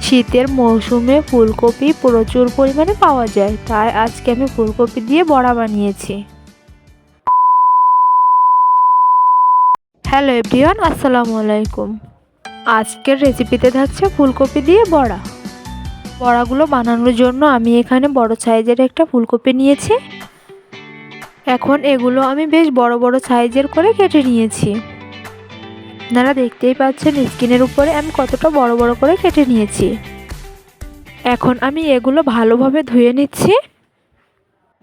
শীতের মৌসুমে ফুলকপি প্রচুর পরিমাণে পাওয়া যায়, তাই আজকে আমি ফুলকপি দিয়ে বড়া বানিয়েছি। হ্যালো এভরিওয়ান, আসসালামু আলাইকুম। আজকের রেসিপিতে থাকছে ফুলকপি দিয়ে বড়া। বড়াগুলো বানানোর জন্য আমি এখানে বড় সাইজের একটা ফুলকপি নিয়েছি। এখন এগুলো আমি বেশ বড় বড় সাইজের করে কেটে নিয়েছি। আপনারা দেখতেই পাচ্ছেন স্ক্রিনের উপরে আমি কতটা বড় বড় করে কেটে নিয়েছি। এখন আমি এগুলো ভালোভাবে ধুয়ে নিচ্ছি।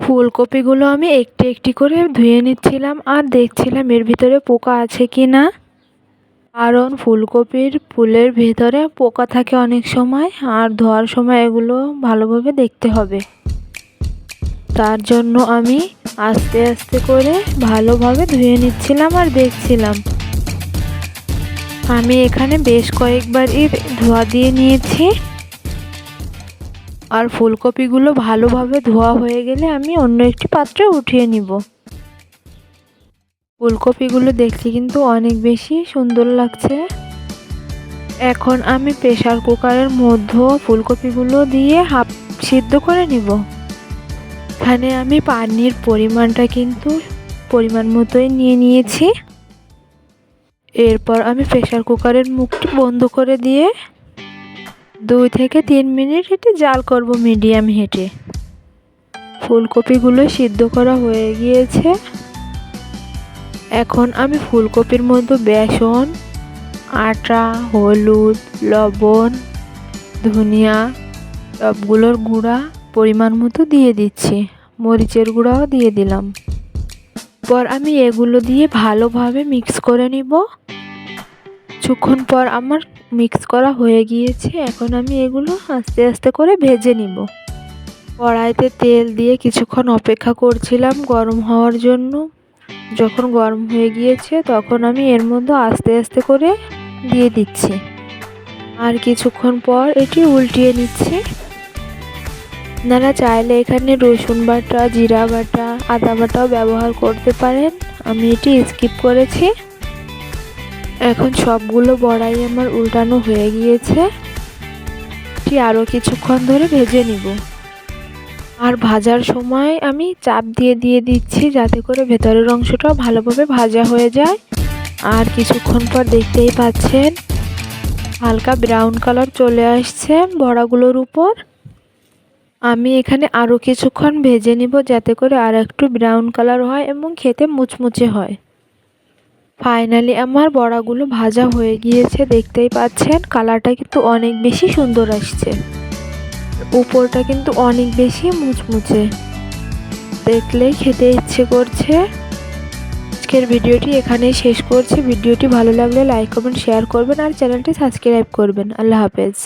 ফুলকপিগুলো আমি একটি একটি করে ধুয়ে নিচ্ছিলাম আর দেখছিলাম এর ভিতরে পোকা আছে কি না, কারণ ফুলকপির ফুলের ভিতরে পোকা থাকে অনেক সময়, আর ধোয়ার সময় এগুলো ভালোভাবে দেখতে হবে। তার জন্য আমি আস্তে আস্তে করে ভালোভাবে ধুয়ে নিচ্ছিলাম আর দেখছিলাম। আমি এখানে বেশ কয়েকবারই ধোয়া দিয়ে নিয়েছি। আর ফুলকপিগুলো ভালোভাবে ধোয়া হয়ে গেলে আমি অন্য একটি পাত্রে উঠিয়ে নিব। ফুলকপিগুলো দেখতে কিন্তু অনেক বেশি সুন্দর লাগছে। এখন আমি প্রেসার কুকারের মধ্যে ফুলকপিগুলো দিয়ে হাফ সিদ্ধ করে নিব। এখানে আমি পানির পরিমাণটা কিন্তু পরিমাণ মতোই নিয়ে নিয়েছি। এরপর আমি প্রেসার কুকারের মুখটি বন্ধ করে দিয়ে 2 থেকে 3 মিনিট এটি জাল করব মিডিয়াম হিটে। ফুলকপিগুলো সিদ্ধ করা হয়ে গিয়েছে। এখন আমি ফুলকপির মধ্যে বেসন, আটা, হলুদ, লবণ, ধনিয়া সবগুলোর গুঁড়া পরিমাণ মতো দিয়ে দিচ্ছি। মরিচের গুঁড়াও দিয়ে দিলাম। পর আমি এগুলো দিয়ে ভালোভাবে মিক্স করে নিব। কিছুক্ষণ পর আমার মিক্স করা হয়ে গিয়েছে। এখন আমি এগুলো আস্তে আস্তে করে ভেজে নিব। কড়াইতে তেল দিয়ে কিছুক্ষণ অপেক্ষা করছিলাম গরম হওয়ার জন্য। যখন গরম হয়ে গিয়েছে তখন আমি এর মধ্যে আস্তে আস্তে করে দিয়ে দিচ্ছি। আর কিছুক্ষণ পর এটি উল্টিয়ে নিচ্ছি। আপনারা চাইলে এখানে রসুন বাটা, জিরা বাটা, আদা বাটাও ব্যবহার করতে পারেন। আমি এটি স্কিপ করেছি। এখন সবগুলো বড়াই আমার উল্টানো হয়ে গিয়েছে। এটি আরও কিছুক্ষণ ধরে ভেজে নিব। আর ভাজার সময় আমি চাপ দিয়ে দিচ্ছি যাতে করে ভেতরের অংশটাও ভালোভাবে ভাজা হয়ে যায়। আর কিছুক্ষণ পর দেখতেই পাচ্ছেন হালকা ব্রাউন কালার চলে আসছে বড়াগুলোর উপর। আমি এখানে আরও কিছুক্ষণ ভেজে নিব যাতে করে আর একটু ব্রাউন কালার হয় এবং খেতে মুচমুচে হয়। ফাইনালি আমার বড়াগুলো ভাজা হয়ে গিয়েছে। দেখতেই পাচ্ছেন কালারটা কিন্তু অনেক বেশি সুন্দর আসছে। উপরটা কিন্তু অনেক বেশি মুচমুচে, দেখলেই খেতে ইচ্ছে করছে। আজকের ভিডিওটি এখানেই শেষ করছি। ভিডিওটি ভালো লাগলে লাইক কমেন্ট শেয়ার করবেন আর চ্যানেলটি সাবস্ক্রাইব করবেন। আল্লাহ হাফেজ।